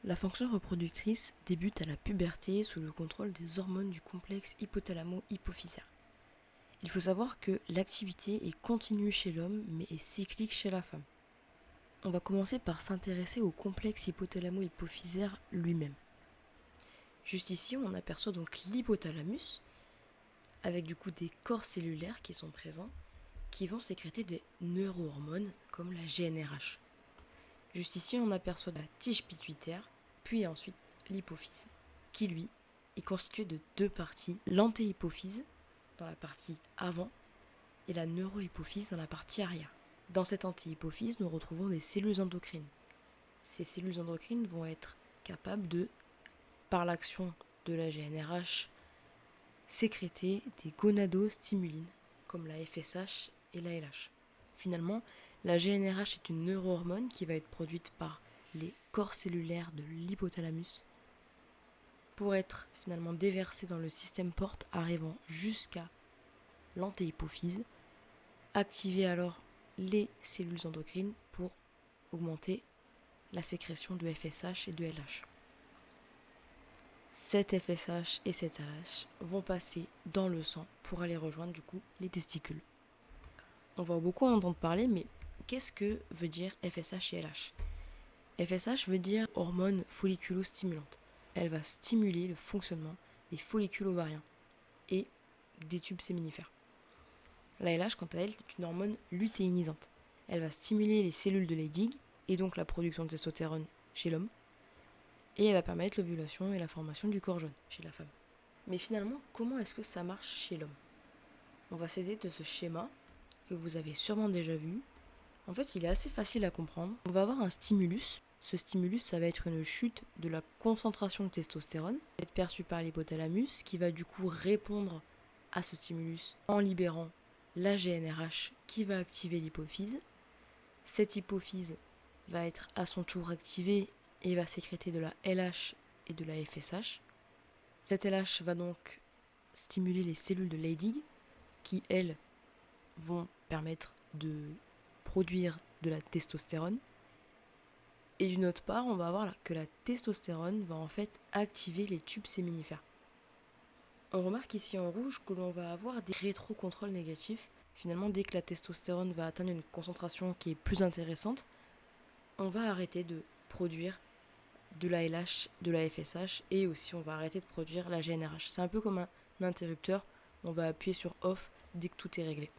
La fonction reproductrice débute à la puberté sous le contrôle des hormones du complexe hypothalamo-hypophysaire. Il faut savoir que l'activité est continue chez l'homme mais est cyclique chez la femme. On va commencer par s'intéresser au complexe hypothalamo-hypophysaire lui-même. Juste ici, on aperçoit donc l'hypothalamus avec du coup des corps cellulaires qui sont présents qui vont sécréter des neurohormones comme la GnRH. Juste ici, on aperçoit la tige pituitaire, puis ensuite l'hypophyse, qui lui est constitué de deux parties, l'antéhypophyse dans la partie avant et la neurohypophyse dans la partie arrière. Dans cette antéhypophyse, nous retrouvons des cellules endocrines. Ces cellules endocrines vont être capables de, par l'action de la GnRH, sécréter des gonadostimulines comme la FSH et la LH. Finalement, la GnRH est une neurohormone qui va être produite par les corps cellulaires de l'hypothalamus pour être finalement déversée dans le système porte arrivant jusqu'à l'antéhypophyse, activer alors les cellules endocrines pour augmenter la sécrétion de FSH et de LH. Cette FSH et cette LH vont passer dans le sang pour aller rejoindre du coup les testicules. On va beaucoup en entendre parler, mais qu'est-ce que veut dire FSH et LH ? FSH veut dire hormone folliculostimulante. Elle va stimuler le fonctionnement des follicules ovariens et des tubes séminifères. La LH, quant à elle, c'est une hormone lutéinisante. Elle va stimuler les cellules de Leydig et donc la production de testostérone chez l'homme. Et elle va permettre l'ovulation et la formation du corps jaune chez la femme. Mais finalement, comment est-ce que ça marche chez l'homme ? On va s'aider de ce schéma que vous avez sûrement déjà vu. En fait, il est assez facile à comprendre. On va avoir un stimulus. Ce stimulus, ça va être une chute de la concentration de testostérone, être perçue par l'hypothalamus, qui va du coup répondre à ce stimulus en libérant la GnRH qui va activer l'hypophyse. Cette hypophyse va être à son tour activée et va sécréter de la LH et de la FSH. Cette LH va donc stimuler les cellules de Leydig qui, elles, vont permettre de produire de la testostérone. Et d'une autre part, on va voir que la testostérone va en fait activer les tubes séminifères. On remarque ici en rouge que l'on va avoir des rétrocontrôles négatifs. Finalement, dès que la testostérone va atteindre une concentration qui est plus intéressante, on va arrêter de produire de la LH, de la FSH et aussi on va arrêter de produire la GnRH. C'est un peu comme un interrupteur, on va appuyer sur off dès que tout est réglé.